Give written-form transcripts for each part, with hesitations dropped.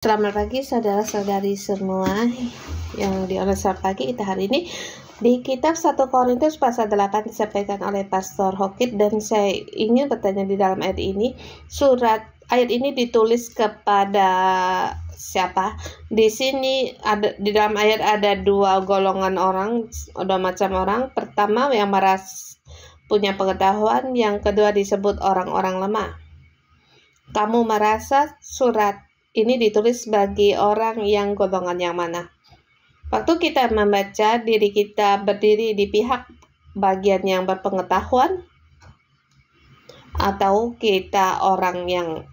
Selamat pagi saudara-saudari semua yang di Selamat pagi kita hari ini di kitab 1 Korintus pasal 8 disampaikan oleh Pastor Hokit, dan saya ingin bertanya di dalam ayat ini, ayat ini ditulis kepada siapa? Di sini ada, di dalam ayat ada dua golongan orang, dua macam orang. Pertama yang punya pengetahuan, yang kedua disebut orang-orang lemah. Kamu merasa surat ini ditulis bagi orang yang golongan yang mana? Waktu kita membaca, diri kita berdiri di pihak bagian yang berpengetahuan, atau kita orang yang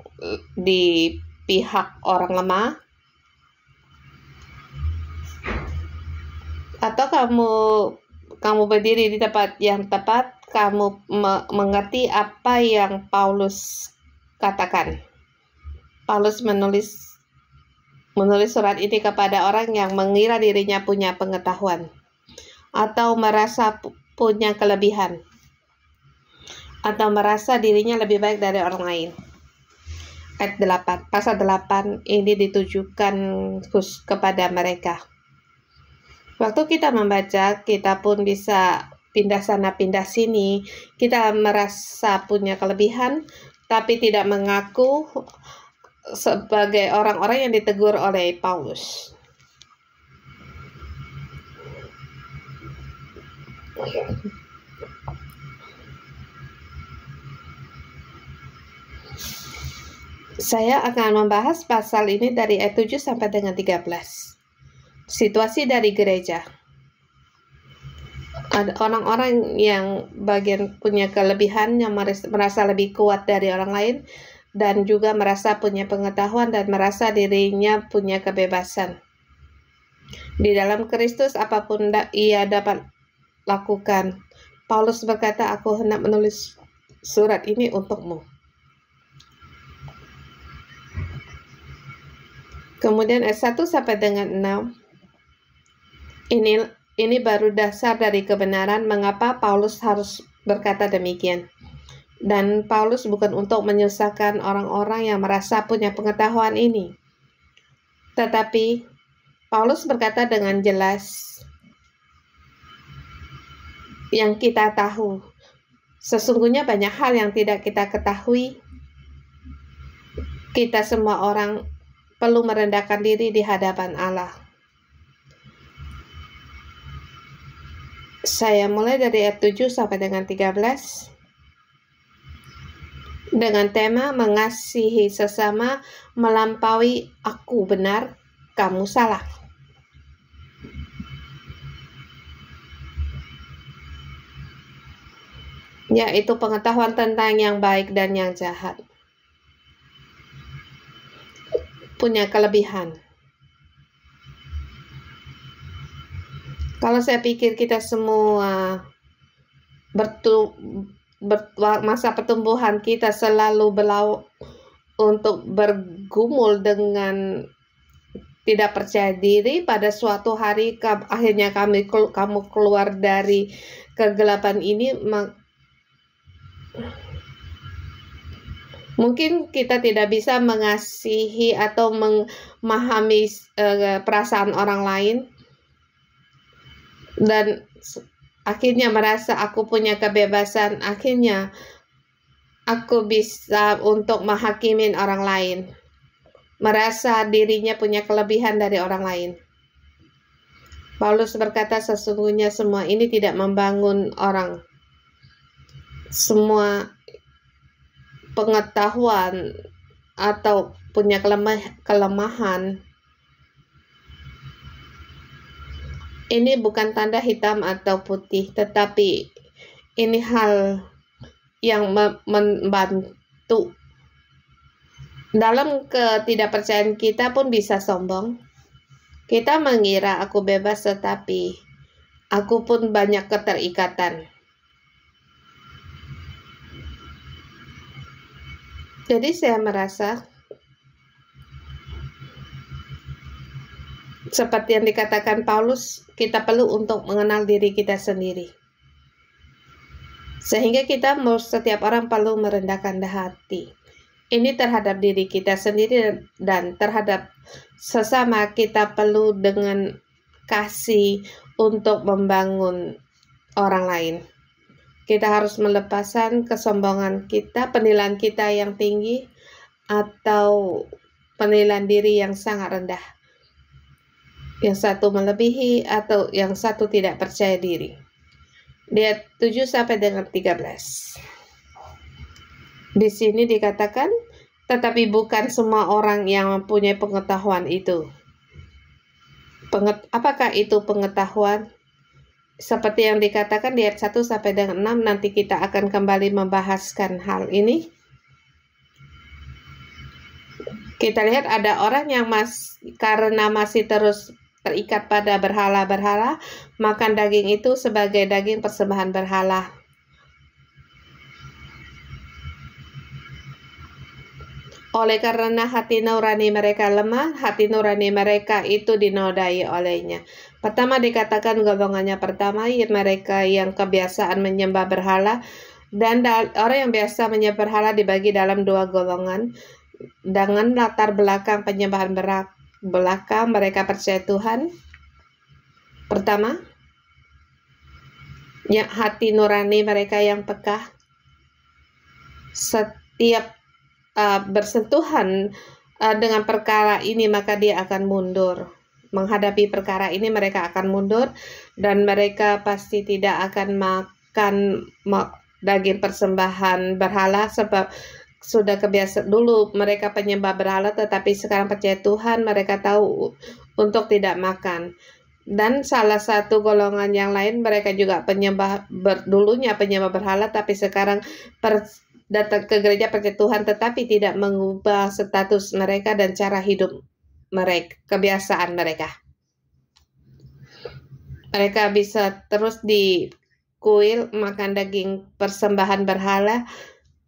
di pihak orang lemah, atau kamu berdiri di tempat yang tepat, kamu mengerti apa yang Paulus katakan. Paulus menulis surat ini kepada orang yang mengira dirinya punya pengetahuan atau merasa punya kelebihan atau merasa dirinya lebih baik dari orang lain. Ayat 8, pasal 8 ini ditujukan khusus kepada mereka. Waktu kita membaca, kita pun bisa pindah sana pindah sini. Kita merasa punya kelebihan tapi tidak mengaku sebagai orang-orang yang ditegur oleh Paulus. Saya akan membahas pasal ini dari ayat 7 sampai dengan 13. Situasi dari gereja. Ada orang-orang yang bagian punya kelebihan, yang merasa lebih kuat dari orang lain, dan juga merasa punya pengetahuan dan merasa dirinya punya kebebasan. Di dalam Kristus apapun ia dapat lakukan. Paulus berkata, aku hendak menulis surat ini untukmu. Kemudian ayat 1 sampai dengan 6. Ini baru dasar dari kebenaran mengapa Paulus harus berkata demikian. Dan Paulus bukan untuk menyusahkan orang-orang yang merasa punya pengetahuan ini. Tetapi Paulus berkata dengan jelas yang kita tahu. Sesungguhnya banyak hal yang tidak kita ketahui. Kita semua orang perlu merendahkan diri di hadapan Allah. Saya mulai dari ayat 7 sampai dengan 13. Dengan tema mengasihi sesama melampaui aku benar, kamu salah. Yaitu pengetahuan tentang yang baik dan yang jahat. Punya kelebihan. Kalau saya pikir kita semua masa pertumbuhan kita selalu untuk bergumul dengan tidak percaya diri, pada suatu hari akhirnya kamu keluar dari kegelapan ini, mungkin kita tidak bisa mengasihi atau memahami perasaan orang lain, dan akhirnya merasa aku punya kebebasan. Akhirnya aku bisa untuk menghakimi orang lain, merasa dirinya punya kelebihan dari orang lain. Paulus berkata, sesungguhnya semua ini tidak membangun orang. Semua pengetahuan atau punya kelemahan ini bukan tanda hitam atau putih, tetapi ini hal yang membantu. Dalam ketidakpercayaan kita pun bisa sombong. Kita mengira aku bebas, tetapi aku pun banyak keterikatan. Jadi saya merasa seperti yang dikatakan Paulus, kita perlu untuk mengenal diri kita sendiri. Sehingga setiap orang perlu merendahkan hati. Ini terhadap diri kita sendiri dan terhadap sesama. Kita perlu dengan kasih untuk membangun orang lain. Kita harus melepaskan kesombongan kita, penilaian kita yang tinggi, atau penilaian diri yang sangat rendah. Yang satu melebihi atau yang satu tidak percaya diri. Ayat 7 sampai dengan 13. Di sini dikatakan, tetapi bukan semua orang yang mempunyai pengetahuan itu. Apakah itu pengetahuan? Seperti yang dikatakan di ayat 1 sampai dengan 6, nanti kita akan kembali membahaskan hal ini. Kita lihat ada orang yang karena masih terus terikat pada berhala-berhala, makan daging itu sebagai daging persembahan berhala. Oleh karena hati nurani mereka lemah, hati nurani mereka itu dinodai olehnya. Pertama dikatakan golongannya pertama, mereka yang kebiasaan menyembah berhala, dan orang yang biasa menyembah berhala dibagi dalam dua golongan. Dengan latar belakang penyembahan belakang, mereka percaya Tuhan. Pertama, yang hati nurani mereka yang peka. Setiap bersentuhan dengan perkara ini, maka dia akan mundur. Menghadapi perkara ini mereka akan mundur, dan mereka pasti tidak akan makan daging persembahan berhala, sebab sudah kebiasaan. Dulu mereka penyembah berhala, tetapi sekarang percaya Tuhan, mereka tahu untuk tidak makan. Dan salah satu golongan yang lain, mereka juga dulunya penyembah berhala, tapi sekarang datang ke gereja percaya Tuhan, tetapi tidak mengubah status mereka dan cara hidup mereka, kebiasaan mereka. Mereka bisa terus di kuil makan daging persembahan berhala.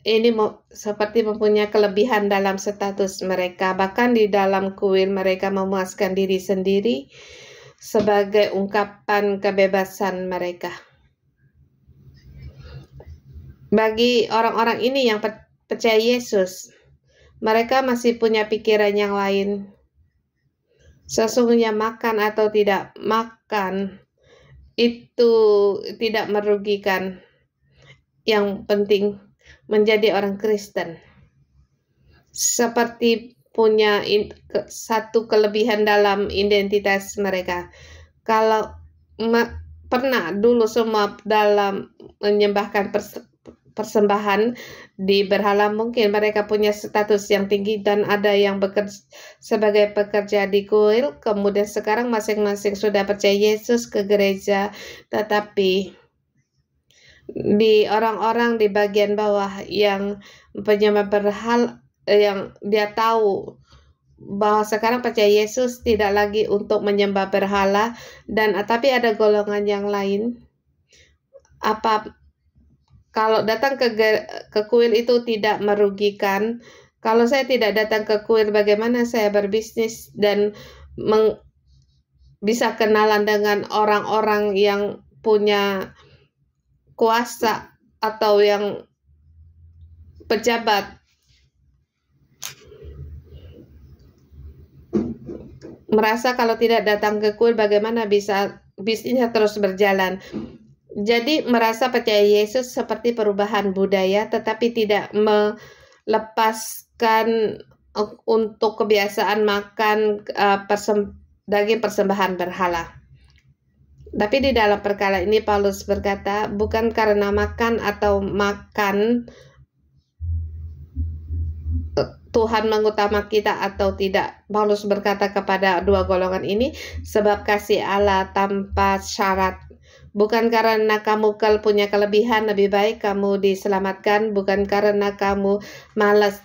Ini seperti mempunyai kelebihan dalam status mereka. Bahkan di dalam kuil mereka memuaskan diri sendiri sebagai ungkapan kebebasan mereka. Bagi orang-orang ini yang percaya Yesus, mereka masih punya pikiran yang lain. Sesungguhnya makan atau tidak makan itu tidak merugikan. Yang penting menjadi orang Kristen. Seperti punya satu kelebihan dalam identitas mereka. Kalau pernah dulu semua dalam menyembahkan persembahan di berhala, mungkin mereka punya status yang tinggi dan ada yang bekerja sebagai pekerja di kuil, kemudian sekarang masing-masing sudah percaya Yesus ke gereja, tetapi di orang-orang di bagian bawah yang penyembah berhala, yang dia tahu bahwa sekarang percaya Yesus tidak lagi untuk menyembah berhala, dan tapi ada golongan yang lain. Kalau datang ke kuil itu tidak merugikan. Kalau saya tidak datang ke kuil, bagaimana saya berbisnis dan bisa kenalan dengan orang-orang yang punya kuasa atau yang pejabat? Merasa kalau tidak datang ke kuil, bagaimana bisa bisnisnya terus berjalan? Jadi merasa percaya Yesus seperti perubahan budaya, tetapi tidak melepaskan untuk kebiasaan makan daging persembahan berhala. Tapi di dalam perkara ini Paulus berkata, bukan karena makan atau makan Tuhan mengutama kita atau tidak. Paulus berkata kepada dua golongan ini, sebab kasih Allah tanpa syarat. Bukan karena kamu punya kelebihan, lebih baik kamu diselamatkan. Bukan karena kamu malas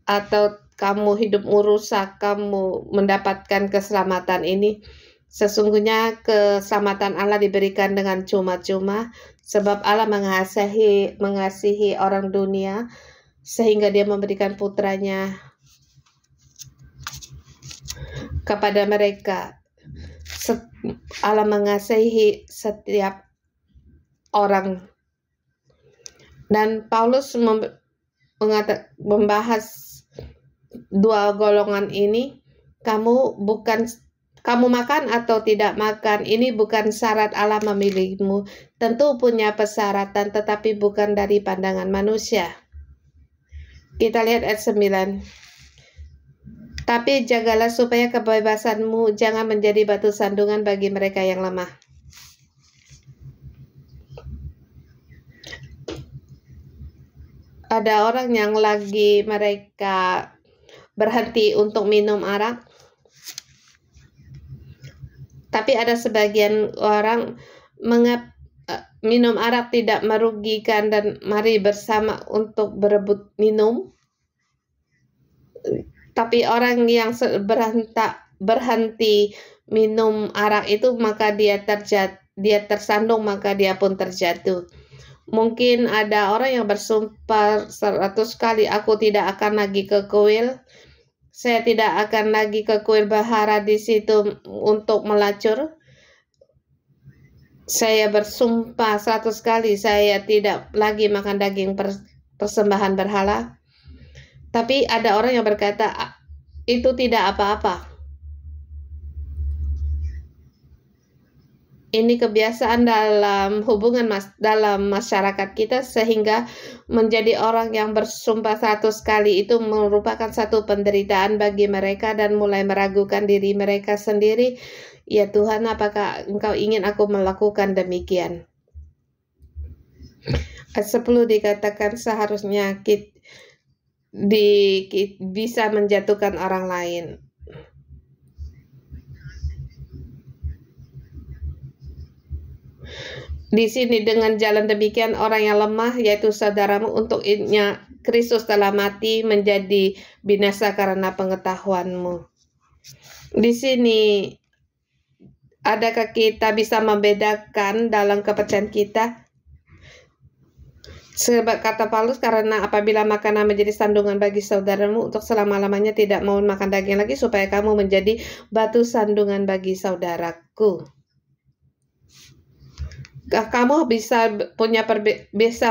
atau kamu hidupmu rusak, kamu mendapatkan keselamatan ini. Sesungguhnya keselamatan Allah diberikan dengan cuma-cuma, sebab Allah mengasihi orang dunia, sehingga dia memberikan putranya kepada mereka. Allah mengasihi setiap orang. Dan Paulus membahas dua golongan ini, kamu makan atau tidak makan, ini bukan syarat Allah memilihmu. Tentu punya persyaratan, tetapi bukan dari pandangan manusia. Kita lihat ayat 9. Tapi jagalah supaya kebebasanmu jangan menjadi batu sandungan bagi mereka yang lemah. Ada orang yang lagi mereka berhenti untuk minum arak, tapi ada sebagian orang minum arak tidak merugikan dan mari bersama untuk berebut minum. Tapi orang yang berhenti minum arak itu, maka dia tersandung, maka dia pun terjatuh. Mungkin ada orang yang bersumpah 100 kali, aku tidak akan lagi ke kuil. Saya tidak akan lagi ke kuil bahara di situ untuk melacur. Saya bersumpah 100 kali, saya tidak lagi makan daging persembahan berhala. Tapi ada orang yang berkata, itu tidak apa-apa. Ini kebiasaan dalam hubungan dalam masyarakat kita, sehingga menjadi orang yang bersumpah 100 kali itu merupakan satu penderitaan bagi mereka dan mulai meragukan diri mereka sendiri. Ya Tuhan, apakah Engkau ingin aku melakukan demikian? Ayat 10 dikatakan seharusnya bisa menjatuhkan orang lain. Di sini dengan jalan demikian orang yang lemah, yaitu saudaramu, untuk Kristus telah mati menjadi binasa karena pengetahuanmu. Di sini adakah kita bisa membedakan dalam kepercayaan kita? Sebab kata Paulus, karena apabila makanan menjadi sandungan bagi saudaramu, untuk selama-lamanya tidak mau makan daging lagi, supaya kamu menjadi batu sandungan bagi saudaraku. Kamu bisa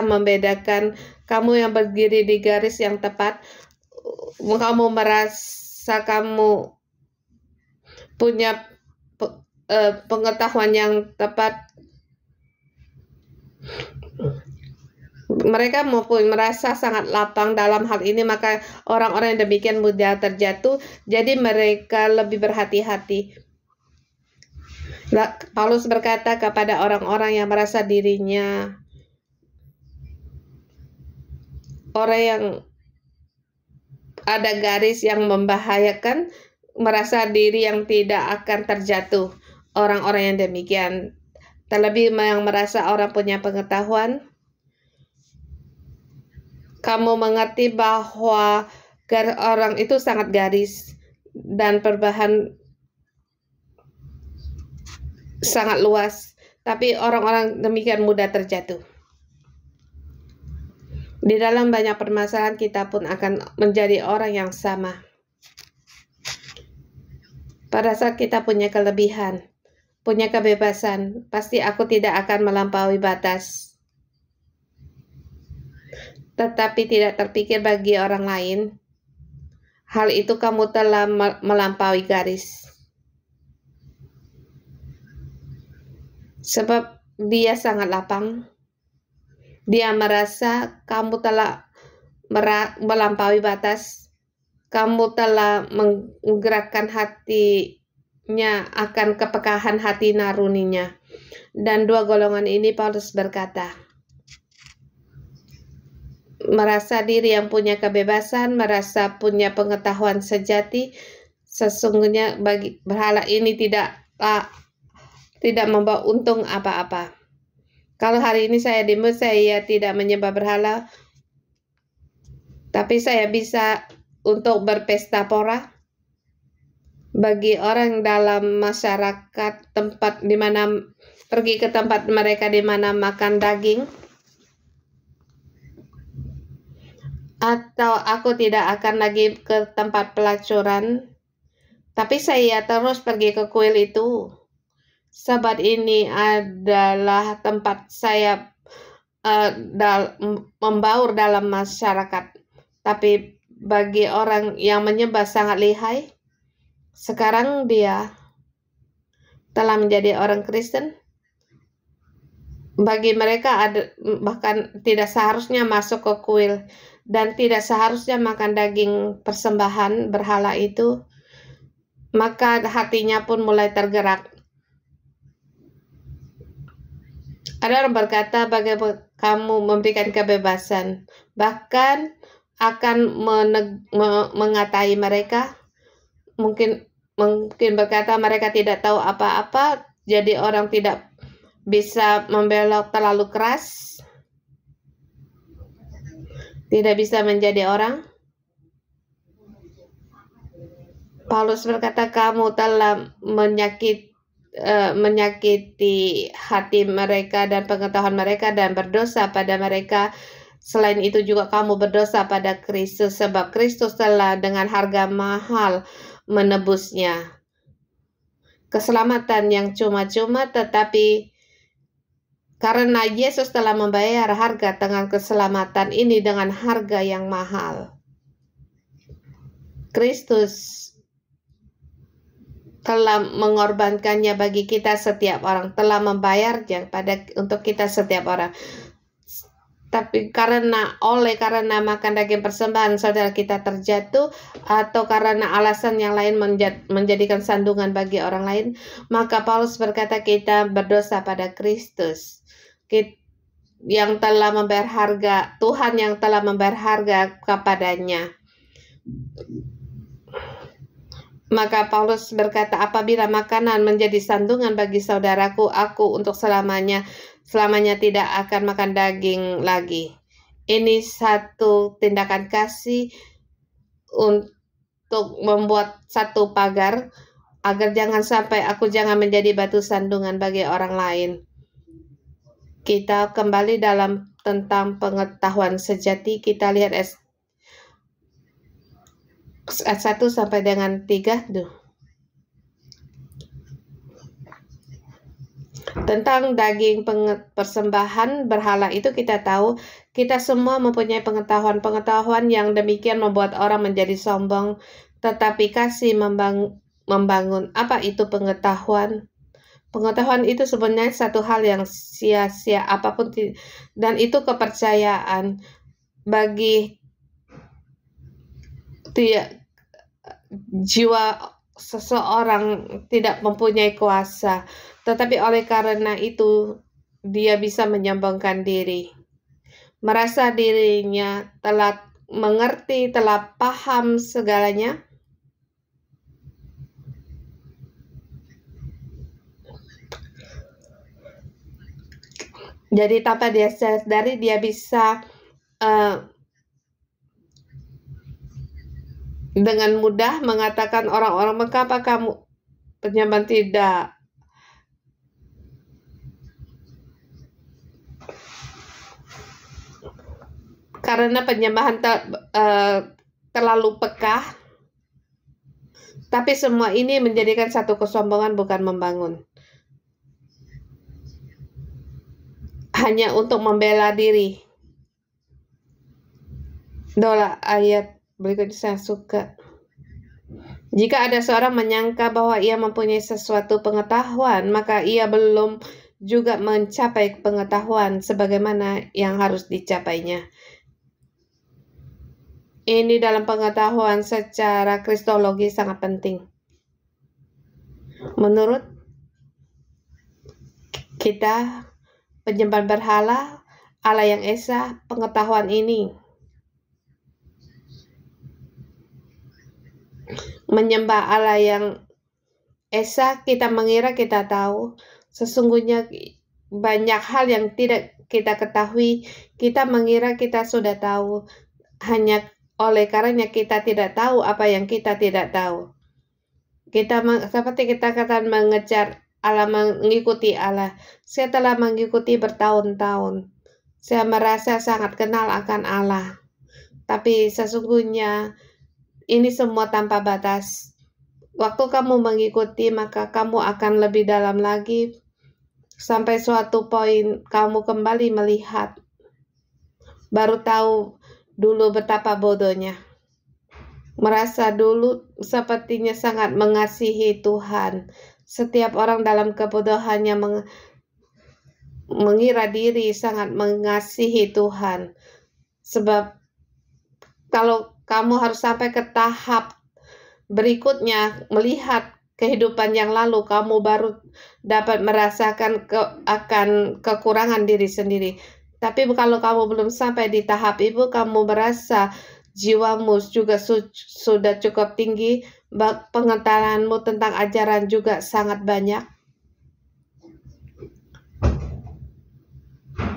membedakan, kamu yang berdiri di garis yang tepat, kamu merasa kamu punya pengetahuan yang tepat. Mereka merasa sangat lapang dalam hal ini, maka orang-orang yang demikian mudah terjatuh, jadi mereka lebih berhati-hati. Paulus berkata kepada orang-orang yang merasa dirinya orang yang ada garis yang membahayakan, merasa diri yang tidak akan terjatuh. Orang-orang yang demikian, terlebih yang merasa orang punya pengetahuan. Kamu mengerti bahwa orang itu sangat garis dan perubahan sangat luas, tapi orang-orang demikian mudah terjatuh. Di dalam banyak permasalahan kita pun akan menjadi orang yang sama. Pada saat kita punya kelebihan, punya kebebasan, pasti aku tidak akan melampaui batas. Tetapi tidak terpikir bagi orang lain, hal itu kamu telah melampaui garis. Sebab dia sangat lapang. Dia merasa kamu telah melampaui batas. Kamu telah menggerakkan hatinya akan kepekahan hati naruninya. Dan dua golongan ini Paulus berkata, merasa diri yang punya kebebasan, merasa punya pengetahuan sejati, sesungguhnya bagi berhala ini tidak membawa untung apa-apa. Kalau hari ini saya saya tidak menyembah berhala, tapi saya bisa untuk berpesta pora. Bagi orang dalam masyarakat tempat di mana pergi ke tempat mereka di mana makan daging, atau aku tidak akan lagi ke tempat pelacuran, tapi saya terus pergi ke kuil itu. Sebab ini adalah tempat saya membaur dalam masyarakat. Tapi bagi orang yang menyembah sangat lihai, sekarang dia telah menjadi orang Kristen. Bagi mereka bahkan tidak seharusnya masuk ke kuil dan tidak seharusnya makan daging persembahan berhala itu, maka hatinya pun mulai tergerak. Ada orang berkata, bagaimana kamu memberikan kebebasan, bahkan akan mengatai mereka, mungkin berkata mereka tidak tahu apa-apa, jadi orang tidak bisa membelok terlalu keras, tidak bisa menjadi orang. Paulus berkata, kamu telah menyakiti hati mereka dan pengetahuan mereka dan berdosa pada mereka. Selain itu juga kamu berdosa pada Kristus, sebab Kristus telah dengan harga mahal menebusnya. Keselamatan yang cuma-cuma, tetapi karena Yesus telah membayar harga dengan keselamatan ini dengan harga yang mahal. Kristus telah mengorbankannya bagi kita setiap orang, telah membayarnya untuk kita setiap orang. Tapi karena makan daging persembahan saudara kita terjatuh, atau karena alasan yang lain menjadikan sandungan bagi orang lain, maka Paulus berkata kita berdosa pada Kristus yang telah membayar harga, Tuhan yang telah membayar harga kepadanya. Maka Paulus berkata, apabila makanan menjadi sandungan bagi saudaraku, aku untuk selamanya tidak akan makan daging lagi. Ini satu tindakan kasih untuk membuat satu pagar, agar jangan sampai aku menjadi batu sandungan bagi orang lain. Kita kembali tentang pengetahuan sejati. Kita lihat ayat 1 sampai dengan 3. Tentang daging persembahan berhala itu kita tahu, kita semua mempunyai pengetahuan yang demikian membuat orang menjadi sombong, tetapi kasih membangun. Apa itu pengetahuan? Pengetahuan itu sebenarnya satu hal yang sia-sia apapun, dan itu kepercayaan bagi jiwa seseorang tidak mempunyai kuasa, tetapi oleh karena itu dia bisa menyombongkan diri, merasa dirinya telah mengerti, telah paham segalanya. Jadi tanpa dia sadari, dia bisa dengan mudah mengatakan orang-orang, mengapa kamu penyembah tidak? Karena penyembahan terlalu peka. Tapi semua ini menjadikan satu kesombongan, bukan membangun. Hanya untuk membela diri. Dola ayat berikutnya saya suka. Jika ada seorang menyangka bahwa ia mempunyai sesuatu pengetahuan, maka ia belum juga mencapai pengetahuan sebagaimana yang harus dicapainya. Ini dalam pengetahuan secara kristologi sangat penting. Menurut kita, penyembahan berhala, Allah yang Esa, pengetahuan ini menyembah Allah yang Esa, kita mengira kita tahu. Sesungguhnya banyak hal yang tidak kita ketahui. Kita mengira kita sudah tahu, hanya oleh karena kita tidak tahu apa yang kita tidak tahu. Seperti kita akan mengejar Allah, mengikuti Allah. Saya telah mengikuti bertahun-tahun. Saya merasa sangat kenal akan Allah. Tapi sesungguhnya ini semua tanpa batas. Waktu kamu mengikuti, maka kamu akan lebih dalam lagi. Sampai suatu poin kamu kembali melihat. Baru tahu dulu betapa bodohnya. Merasa dulu sepertinya sangat mengasihi Tuhan. Setiap orang dalam kebodohannya mengira diri sangat mengasihi Tuhan. Sebab kalau kamu harus sampai ke tahap berikutnya, melihat kehidupan yang lalu, kamu baru dapat merasakan akan kekurangan diri sendiri. Tapi kalau kamu belum sampai di tahap itu, kamu merasa jiwamu juga sudah cukup tinggi, pengetahuanmu tentang ajaran juga sangat banyak.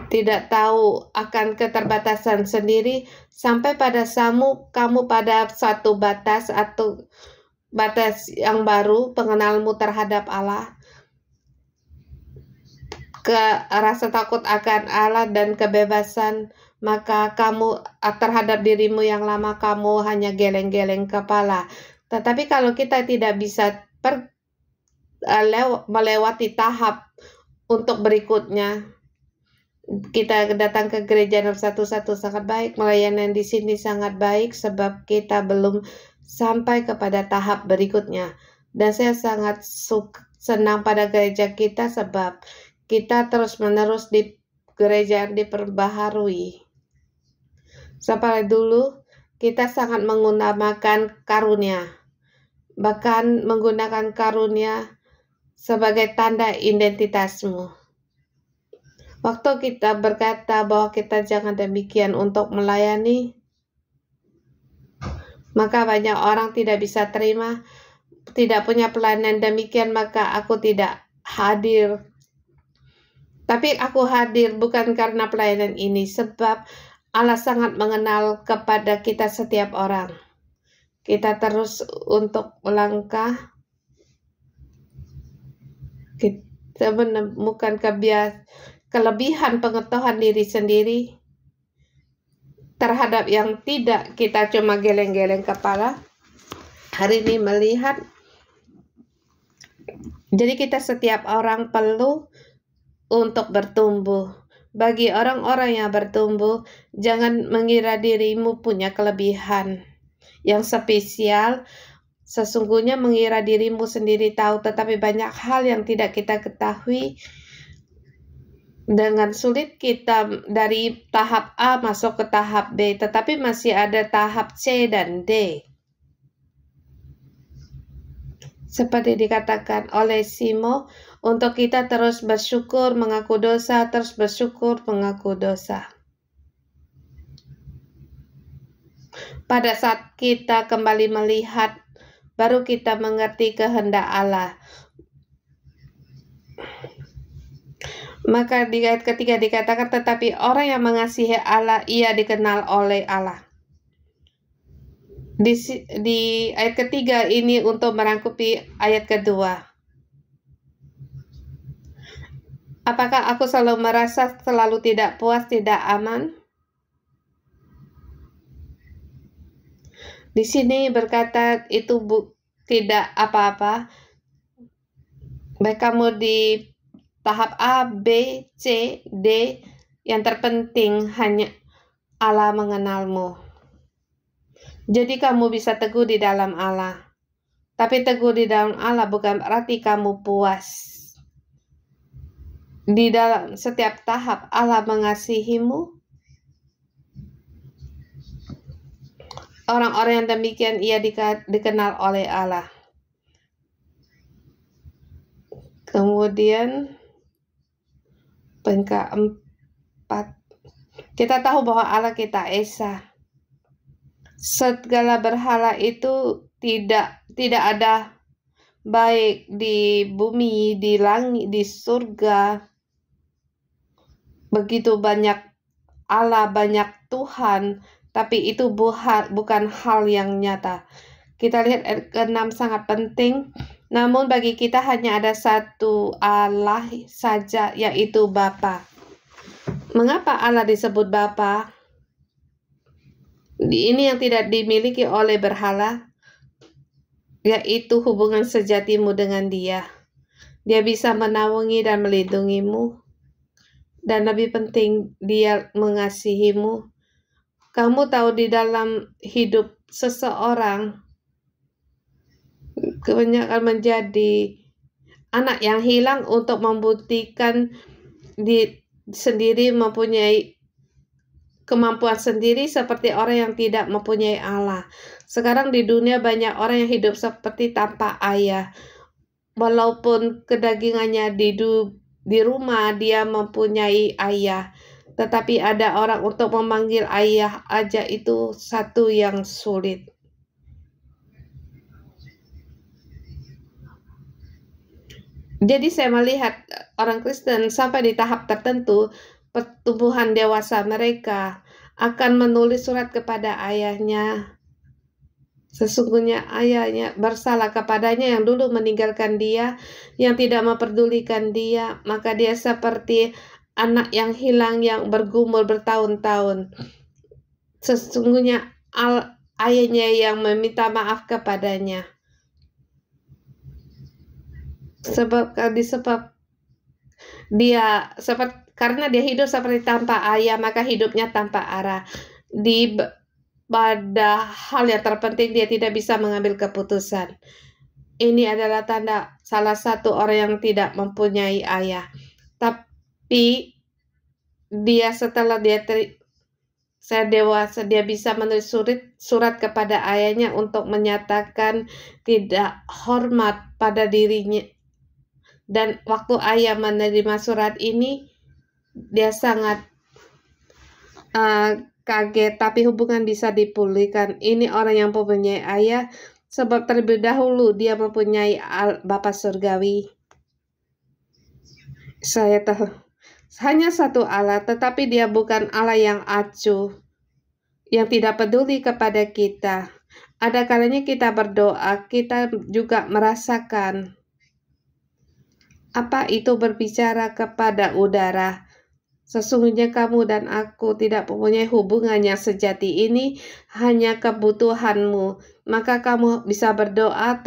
Tidak tahu akan keterbatasan sendiri, sampai pada kamu pada suatu batas atau batas yang baru, pengenalmu terhadap Allah, rasa takut akan Allah dan kebebasan, maka kamu terhadap dirimu yang lama kamu hanya geleng-geleng kepala. Tetapi kalau kita tidak bisa melewati tahap untuk berikutnya, kita datang ke gereja satu-satu sangat baik, melayani di sini sangat baik, sebab kita belum sampai kepada tahap berikutnya. Dan saya sangat senang pada gereja kita, sebab kita terus-menerus di gereja diperbaharui. Seperti dulu, kita sangat menggunakan karunia, bahkan menggunakan karunia sebagai tanda identitasmu. Waktu kita berkata bahwa kita jangan demikian untuk melayani, maka banyak orang tidak bisa terima, tidak punya pelayanan demikian, maka aku tidak hadir. Tapi aku hadir bukan karena pelayanan ini, sebab Allah sangat mengenal kepada kita setiap orang. Kita terus untuk melangkah, kita menemukan kelebihan pengetahuan diri sendiri terhadap yang tidak kita cuma geleng-geleng kepala. Hari ini melihat, jadi kita setiap orang perlu untuk bertumbuh. Bagi orang-orang yang bertumbuh, jangan mengira dirimu punya kelebihan yang spesial. Sesungguhnya mengira dirimu sendiri tahu, tetapi banyak hal yang tidak kita ketahui. Dengan sulit kita dari tahap A masuk ke tahap B, tetapi masih ada tahap C dan D. Seperti dikatakan oleh Simo, untuk kita terus bersyukur mengaku dosa, terus bersyukur mengaku dosa. Pada saat kita kembali melihat, baru kita mengerti kehendak Allah. Maka di ayat ketiga dikatakan, tetapi orang yang mengasihi Allah, ia dikenal oleh Allah. Di ayat ketiga ini untuk merangkupi ayat kedua. Apakah aku selalu merasa selalu tidak puas, tidak aman? Di sini berkata itu tidak apa-apa. Baik kamu di tahap A, B, C, D, yang terpenting hanya Allah mengenalmu. Jadi kamu bisa teguh di dalam Allah. Tapi teguh di dalam Allah bukan berarti kamu puas. Di dalam setiap tahap Allah mengasihimu. Orang-orang yang demikian ia dikenal oleh Allah. Kemudian keempat, kita tahu bahwa Allah kita Esa. Segala berhala itu tidak ada, baik di bumi, di langit, di surga. Begitu banyak Allah, banyak Tuhan, tapi itu bukan hal yang nyata. Kita lihat ayat ke-6 sangat penting. Namun bagi kita hanya ada satu Allah saja, yaitu Bapa. Mengapa Allah disebut Bapa? Ini yang tidak dimiliki oleh berhala, yaitu hubungan sejatimu dengan Dia. Dia bisa menaungi dan melindungimu. Dan lebih penting, Dia mengasihimu. Kamu tahu di dalam hidup seseorang kebanyakan menjadi anak yang hilang untuk membuktikan sendiri mempunyai kemampuan sendiri seperti orang yang tidak mempunyai Allah. Sekarang di dunia banyak orang yang hidup seperti tanpa ayah. Walaupun kedagingannya di rumah dia mempunyai ayah, tetapi ada orang untuk memanggil ayah aja itu satu yang sulit. Jadi saya melihat orang Kristen sampai di tahap tertentu pertumbuhan dewasa mereka akan menulis surat kepada ayahnya. Sesungguhnya ayahnya bersalah kepadanya yang dulu meninggalkan dia, yang tidak memperdulikan dia, maka dia seperti anak yang hilang yang bergumul bertahun-tahun. Sesungguhnya ayahnya yang meminta maaf kepadanya. Karena dia hidup seperti tanpa ayah, maka hidupnya tanpa arah. Pada hal yang terpenting dia tidak bisa mengambil keputusan. Ini adalah tanda salah satu orang yang tidak mempunyai ayah. Tapi dia setelah saya dewasa, dia bisa menulis surat kepada ayahnya untuk menyatakan tidak hormat pada dirinya. Dan waktu ayah menerima surat ini, dia sangat kaget, tapi hubungan bisa dipulihkan. Ini orang yang mempunyai ayah, sebab terlebih dahulu dia mempunyai Bapa Surgawi. Saya tahu hanya satu Allah, tetapi dia bukan Allah yang acuh, yang tidak peduli kepada kita. Ada kalanya kita berdoa, kita juga merasakan apa itu berbicara kepada udara. Sesungguhnya kamu dan aku tidak mempunyai hubungan yang sejati ini, hanya kebutuhanmu. Maka kamu bisa berdoa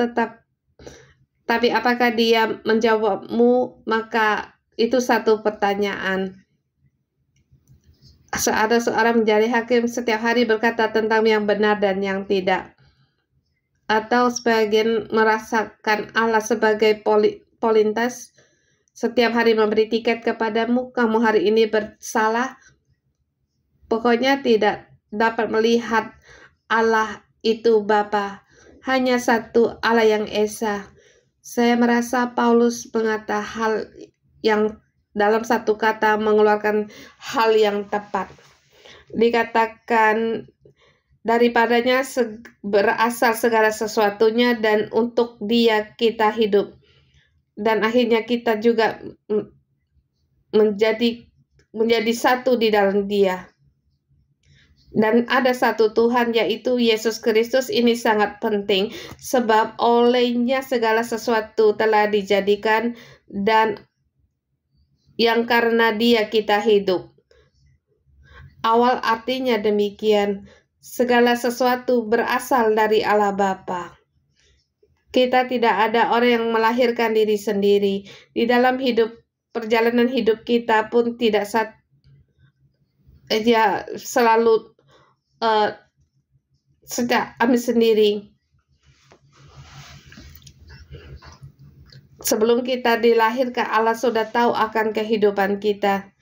tapi apakah dia menjawabmu? Maka itu satu pertanyaan. Ada seorang menjadi hakim setiap hari berkata tentang yang benar dan yang tidak. Atau sebagian merasakan Allah sebagai polintas, setiap hari memberi tiket kepadamu, kamu hari ini bersalah. Pokoknya tidak dapat melihat Allah itu Bapa, hanya satu Allah yang esa. Saya merasa Paulus mengatakan hal yang dalam satu kata mengeluarkan hal yang tepat. Dikatakan daripadanya berasal segala sesuatunya dan untuk dia kita hidup. Dan akhirnya kita juga menjadi satu di dalam dia. Dan ada satu Tuhan, yaitu Yesus Kristus. Ini sangat penting sebab olehnya segala sesuatu telah dijadikan dan yang karena dia kita hidup. Awal artinya demikian, segala sesuatu berasal dari Allah Bapa. Kita tidak ada orang yang melahirkan diri sendiri. Di dalam perjalanan hidup kita pun tidak selalu sejak kami sendiri. Sebelum kita dilahirkan, Allah sudah tahu akan kehidupan kita.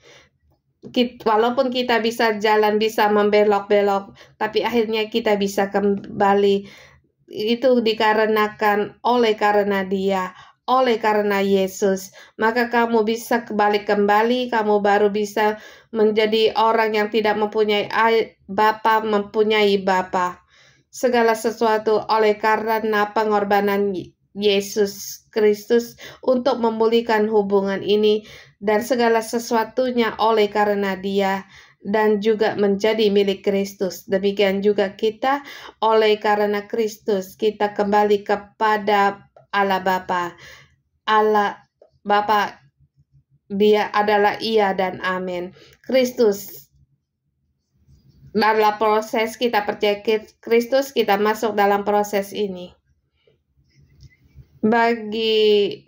Walaupun kita bisa jalan, bisa membelok-belok, tapi akhirnya kita bisa kembali. Itu dikarenakan oleh karena dia, oleh karena Yesus. Maka kamu bisa kembali, kamu baru bisa menjadi orang yang tidak mempunyai Bapa, mempunyai Bapa. Segala sesuatu oleh karena pengorbanan Yesus Kristus untuk memulihkan hubungan ini, dan segala sesuatunya oleh karena dia dan juga menjadi milik Kristus. Demikian juga kita, oleh karena Kristus kita kembali kepada Allah Bapa. Allah Bapa, dia adalah iya dan amin. Kristus dalam proses kita percaya Kristus, kita masuk dalam proses ini. Bagi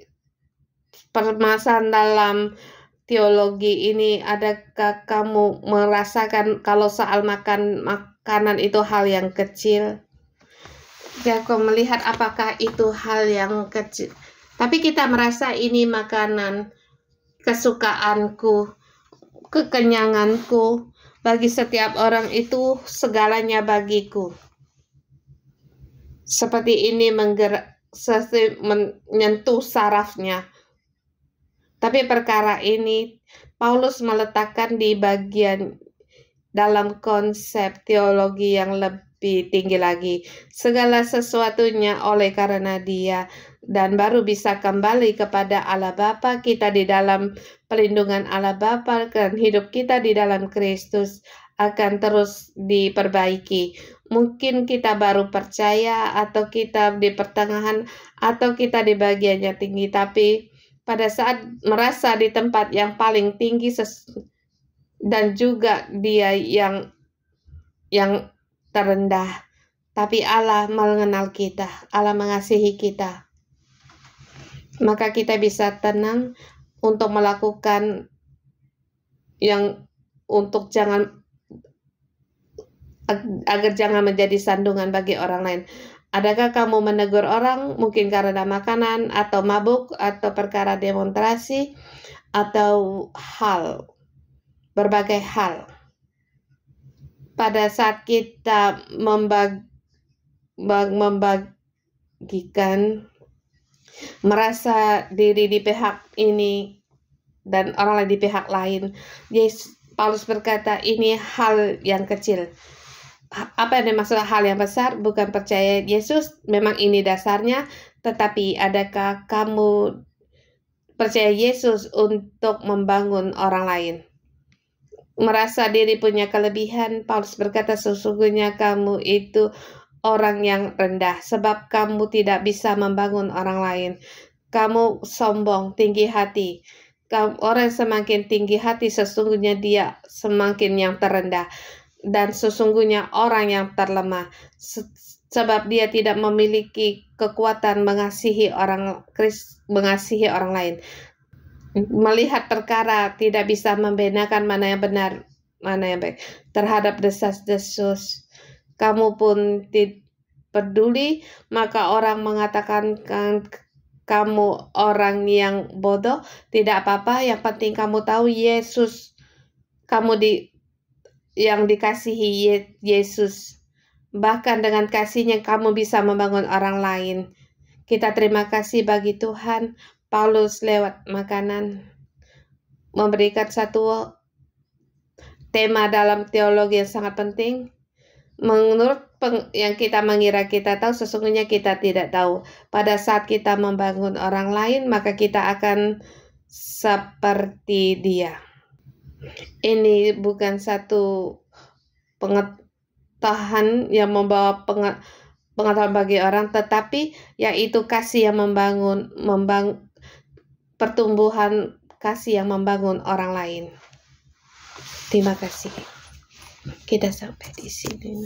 permasalahan dalam teologi ini, adakah kamu merasakan kalau soal makan makanan itu hal yang kecil. Jacob melihat apakah itu hal yang kecil. Tapi kita merasa ini makanan kesukaanku, kekenyanganku. Bagi setiap orang itu segalanya bagiku. Seperti ini menyentuh sarafnya. Tapi perkara ini Paulus meletakkan di bagian dalam konsep teologi yang lebih tinggi lagi. Segala sesuatunya oleh karena Dia, dan baru bisa kembali kepada Allah Bapa. Kita di dalam pelindungan Allah Bapa, dan hidup kita di dalam Kristus akan terus diperbaiki. Mungkin kita baru percaya, atau kita di pertengahan, atau kita di bagiannya tinggi, tapi pada saat merasa di tempat yang paling tinggi dan juga dia yang terendah, tapi Allah mengenal kita, Allah mengasihi kita, maka kita bisa tenang untuk melakukan yang untuk agar jangan menjadi sandungan bagi orang lain. Adakah kamu menegur orang mungkin karena makanan atau mabuk atau perkara demonstrasi atau berbagai hal? Pada saat kita membagikan, merasa diri di pihak ini dan orang lain di pihak lain, Paulus berkata ini hal yang kecil. Apa yang dimaksud hal yang besar? Bukan percaya Yesus, memang ini dasarnya, tetapi adakah kamu percaya Yesus untuk membangun orang lain? Merasa diri punya kelebihan, Paulus berkata sesungguhnya kamu itu orang yang rendah, sebab kamu tidak bisa membangun orang lain. Kamu sombong, tinggi hati. Orang semakin tinggi hati, sesungguhnya dia semakin yang terendah. Dan sesungguhnya orang yang terlemah, sebab dia tidak memiliki kekuatan mengasihi orang lain. Melihat perkara, tidak bisa membedakan mana yang benar, mana yang baik. Terhadap desas-desus, kamu pun tidak peduli, maka orang mengatakan kamu orang yang bodoh. Tidak apa-apa, yang penting kamu tahu Yesus, kamu yang dikasihi Yesus. Bahkan dengan kasihnya kamu bisa membangun orang lain. Kita terima kasih bagi Tuhan. Paulus lewat makanan memberikan satu tema dalam teologi yang sangat penting. Menurut yang kita mengira kita tahu, sesungguhnya kita tidak tahu. Pada saat kita membangun orang lain, maka kita akan seperti dia. Ini bukan satu pengetahuan yang membawa pengetahuan bagi orang, tetapi yaitu kasih yang membangun pertumbuhan kasih yang membangun orang lain. Terima kasih. Kita sampai di sini.